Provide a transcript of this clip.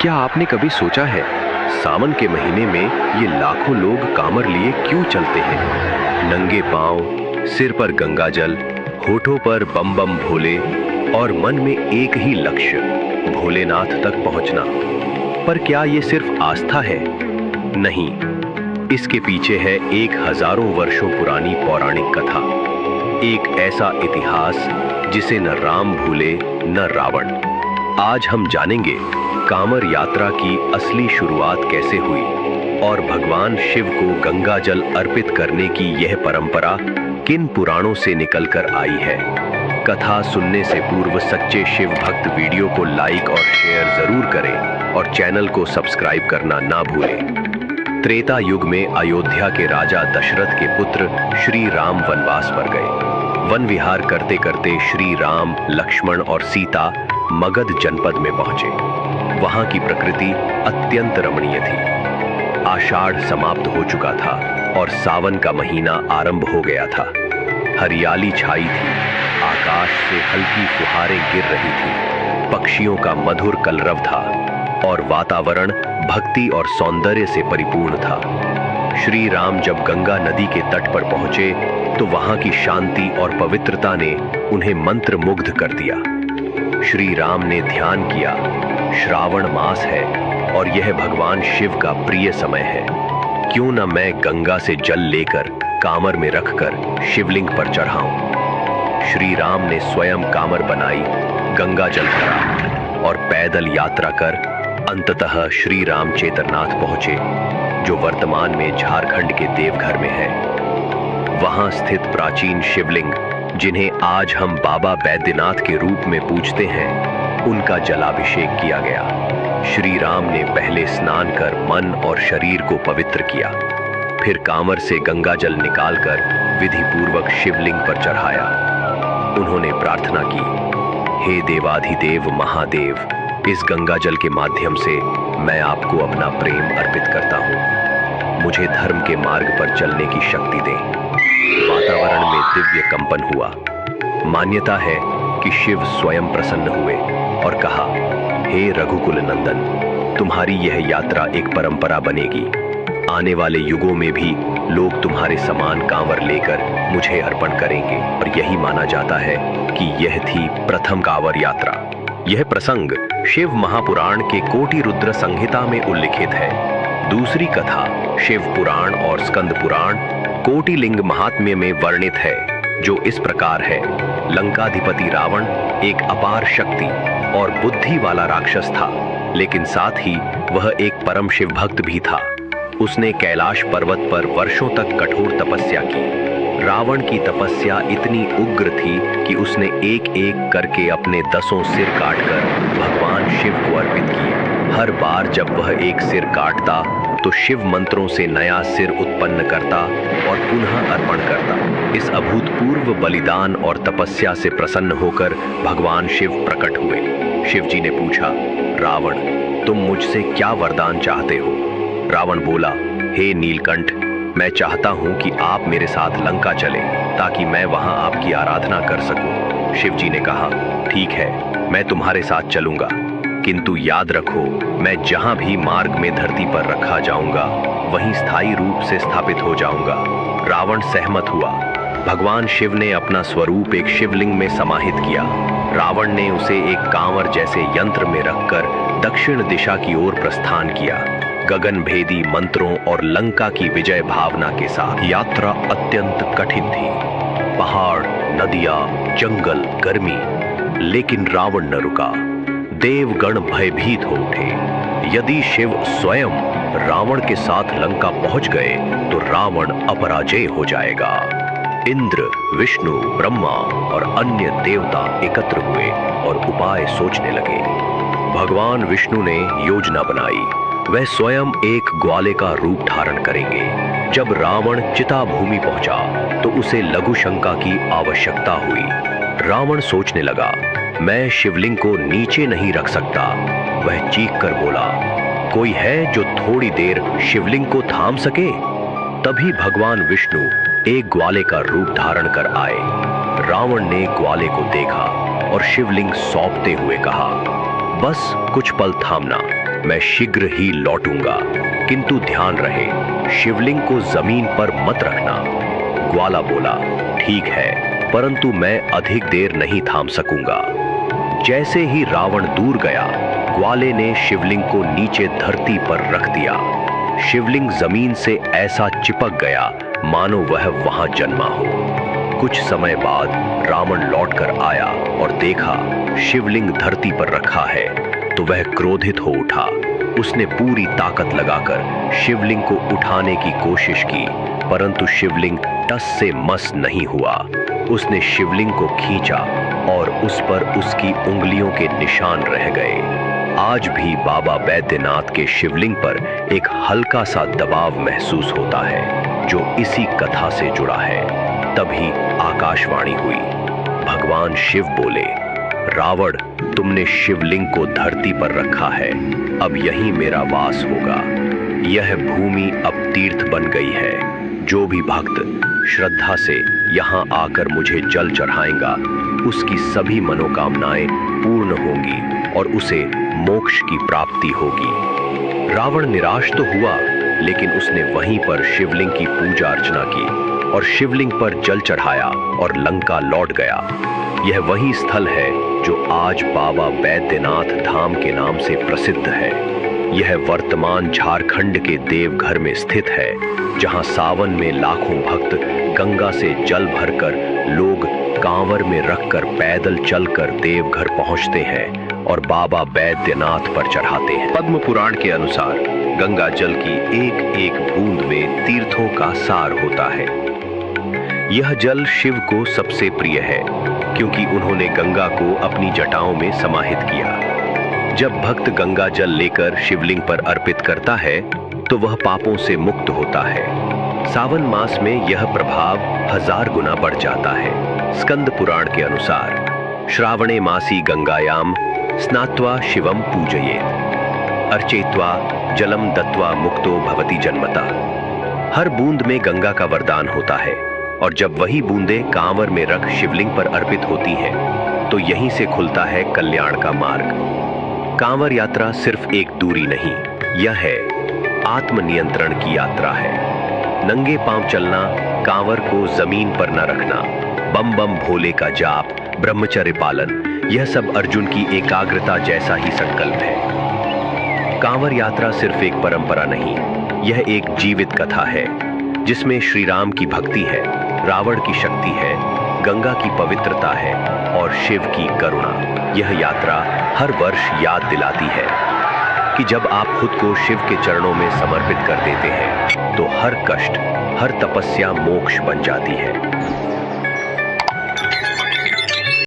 क्या आपने कभी सोचा है सावन के महीने में ये लाखों लोग कांवर लिए क्यों चलते हैं? नंगे पांव, सिर पर गंगाजल, होठों पर बम बम भोले और मन में एक ही लक्ष्य, भोलेनाथ तक पहुंचना। पर क्या ये सिर्फ आस्था है? नहीं, इसके पीछे है एक हजारों वर्षों पुरानी पौराणिक कथा, एक ऐसा इतिहास जिसे न राम भूले न रावण। आज हम जानेंगे कांवर यात्रा की असली शुरुआत कैसे हुई और भगवान शिव को गंगा जल अर्पित करने की यह परंपरा किन पुराणों से निकलकर आई है। कथा सुनने से पूर्व सच्चे शिव भक्त वीडियो को लाइक और शेयर जरूर करें और चैनल को सब्सक्राइब करना ना भूलें। त्रेता युग में अयोध्या के राजा दशरथ के पुत्र श्री राम वनवास पर गए। वन विहार करते करते श्री राम, लक्ष्मण और सीता मगध जनपद में पहुंचे। वहां की प्रकृति अत्यंत रमणीय थी। आषाढ़ समाप्त हो चुका था और सावन का महीना आरंभ हो गया था। हरियाली छाई थी, आकाश से हल्की फुहारें गिर रही थी, पक्षियों का मधुर कलरव था और वातावरण भक्ति और सौंदर्य से परिपूर्ण था। श्री राम जब गंगा नदी के तट पर पहुंचे तो वहां की शांति और पवित्रता ने उन्हें मंत्रमुग्ध कर दिया। श्री राम ने ध्यान किया, श्रावण मास है और यह भगवान शिव का प्रिय समय है। क्यों न मैं गंगा से जल लेकर कांवर में रखकर शिवलिंग पर चढ़ाऊं। श्री राम ने स्वयं कांवर बनाई, गंगा जल भरा और पैदल यात्रा कर अंततः श्री राम चेतरनाथ पहुंचे, जो वर्तमान में झारखंड के देवघर में है। वहां स्थित प्राचीन शिवलिंग, जिन्हें आज हम बाबा बैद्यनाथ के रूप में पूजते हैं, उनका जलाभिषेक किया गया। श्री राम ने पहले स्नान कर मन और शरीर को पवित्र किया, फिर कांवर से गंगा जल निकालकर विधि पूर्वक शिवलिंग पर चढ़ाया। उन्होंने प्रार्थना की, हे देवाधिदेव महादेव, इस गंगा जल के माध्यम से मैं आपको अपना प्रेम अर्पित करता हूँ। मुझे धर्म के मार्ग पर चलने की शक्ति दें। वातावरण में दिव्य कंपन हुआ। मान्यता है कि शिव स्वयं प्रसन्न हुए और कहा, हे रघुकुल नंदन, तुम्हारी यह यात्रा एक परंपरा बनेगी। आने वाले युगों में भी लोग तुम्हारे समान कांवर लेकर मुझे अर्पण करेंगे। और यही माना जाता है कि यह थी प्रथम कांवर यात्रा। यह प्रसंग शिव महापुराण के कोटि रुद्र संहिता में उल्लिखित है। दूसरी कथा शिव पुराण और स्कंद पुराण कोटिलिंग महात्म्य में वर्णित है, जो इस प्रकार है। लंकाधिपति रावण एक अपार शक्ति और बुद्धि वाला राक्षस था, लेकिन साथ ही वह एक परम शिव भक्त भी था। उसने कैलाश पर्वत पर वर्षों तक कठोर तपस्या की। रावण की तपस्या इतनी उग्र थी कि उसने एक एक करके अपने 10 सिर काटकर भगवान शिव को अर्पित किए। हर बार जब वह एक सिर काटता तो शिव मंत्रों से नया सिर उत्पन्न करता और पुनः अर्पण करता। इस अभूतपूर्व बलिदान और तपस्या से प्रसन्न होकर भगवान शिव प्रकट हुए। शिव जी ने पूछा, रावण, तुम मुझसे क्या वरदान चाहते हो? रावण बोला, हे नीलकंठ, मैं चाहता हूं कि आप मेरे साथ लंका चलें ताकि मैं वहां आपकी आराधना कर सकूं। शिव जी ने कहा, ठीक है, मैं तुम्हारे साथ चलूंगा, किंतु याद रखो, मैं जहां भी मार्ग में धरती पर रखा जाऊंगा वहीं स्थायी रूप से स्थापित हो जाऊंगा। रावण सहमत हुआ। भगवान शिव ने अपना स्वरूप एक शिवलिंग में समाहित किया। रावण ने उसे एक कांवर जैसे यंत्र में रखकर दक्षिण दिशा की ओर प्रस्थान किया। गगन भेदी मंत्रों और लंका की विजय भावना के साथ यात्रा अत्यंत कठिन थी। पहाड़, नदियां, जंगल, गर्मी, लेकिन रावण न रुका। देवगण भयभीत हो उठे। यदि शिव स्वयं रावण के साथ लंका पहुंच गए तो रावण अपराजय हो जाएगा। इंद्र, विष्णु, ब्रह्मा और अन्य देवता एकत्र हुए और उपाय सोचने लगे। भगवान विष्णु ने योजना बनाई। वह स्वयं एक ग्वाले का रूप धारण करेंगे। जब रावण चिता भूमि पहुंचा तो उसे लघु शंका की आवश्यकता हुई। रावण सोचने लगा, मैं शिवलिंग को नीचे नहीं रख सकता। वह चीख कर बोला, कोई है जो थोड़ी देर शिवलिंग को थाम सके? तभी भगवान विष्णु एक ग्वाले का रूप धारण कर आए। रावण ने ग्वाले को देखा और शिवलिंग सौंपते हुए कहा, बस कुछ पल थामना, मैं शीघ्र ही लौटूंगा, किंतु ध्यान रहे शिवलिंग को जमीन पर मत रखना। ग्वाला बोला, ठीक है, परंतु मैं अधिक देर नहीं थाम सकूंगा। जैसे ही रावण दूर गया, ग्वाले ने शिवलिंग को नीचे धरती पर रख दिया। शिवलिंग जमीन से ऐसा चिपक गया मानो वह वहां जन्मा हो। कुछ समय बाद रावण लौटकर आया और देखा शिवलिंग धरती पर रखा है तो वह क्रोधित हो उठा। उसने पूरी ताकत लगाकर शिवलिंग को उठाने की कोशिश की, परंतु शिवलिंग टस से मस नहीं हुआ। उसने शिवलिंग को खींचा और उस पर उसकी उंगलियों के निशान रह गए। आज भी बाबा बैद्यनाथ के शिवलिंग पर एक हल्का सा दबाव महसूस होता है, जो इसी कथा से जुड़ा है। तभी आकाशवाणी हुई। भगवान शिव बोले, रावण, तुमने शिवलिंग को धरती पर रखा है, अब यहीं मेरा वास होगा। यह भूमि अब तीर्थ बन गई है। जो भी भक्त श्रद्धा से यहाँ आकर मुझे जल चढ़ाएगा, उसकी सभी मनोकामनाएं पूर्ण होंगी और उसे मोक्ष की प्राप्ति होगी। रावण निराश तो हुआ, लेकिन उसने वहीं पर शिवलिंग की पूजा अर्चना की और शिवलिंग पर जल चढ़ाया और लंका लौट गया। यह वही स्थल है जो आज बाबा बैद्यनाथ धाम के नाम से प्रसिद्ध है। यह वर्तमान झारखंड के देवघर में स्थित है, जहां सावन में लाखों भक्त गंगा से जल भरकर लोग कांवर में रखकर पैदल चलकर देवघर पहुंचते हैं और बाबा बैद्यनाथ पर चढ़ाते हैं। पद्म पुराण के अनुसार गंगा जल की एक एक बूंद में तीर्थों का सार होता है। यह जल शिव को सबसे प्रिय है, क्योंकि उन्होंने गंगा को अपनी जटाओं में समाहित किया। जब भक्त गंगा जल लेकर शिवलिंग पर अर्पित करता है तो वह पापों से मुक्त होता है। सावन मास में यह प्रभाव 1000 गुना बढ़ जाता है। स्कंद पुराण के अनुसार श्रावणे मासी गंगायाम स्नात्वा शिवम पूजयेत् अर्चयित्वा जलम दत्वा मुक्तो भवति जन्मता। हर बूंद में गंगा का वरदान होता है, और जब वही बूंदें कांवर में रख शिवलिंग पर अर्पित होती हैं तो यहीं से खुलता है कल्याण का मार्ग। कांवर यात्रा सिर्फ एक दूरी नहीं, यह है आत्मनियंत्रण की यात्रा है। नंगे पांव चलना, कांवर को जमीन पर न रखना, बम बम भोले का जाप, ब्रह्मचर्य पालन, यह सब अर्जुन की एकाग्रता जैसा ही संकल्प है। कांवर यात्रा सिर्फ एक परंपरा नहीं, यह एक जीवित कथा है जिसमें श्री राम की भक्ति है, रावण की शक्ति है, गंगा की पवित्रता है और शिव की करुणा। यह यात्रा हर वर्ष याद दिलाती है कि जब आप खुद को शिव के चरणों में समर्पित कर देते हैं तो हर कष्ट, हर तपस्या मोक्ष बन जाती है।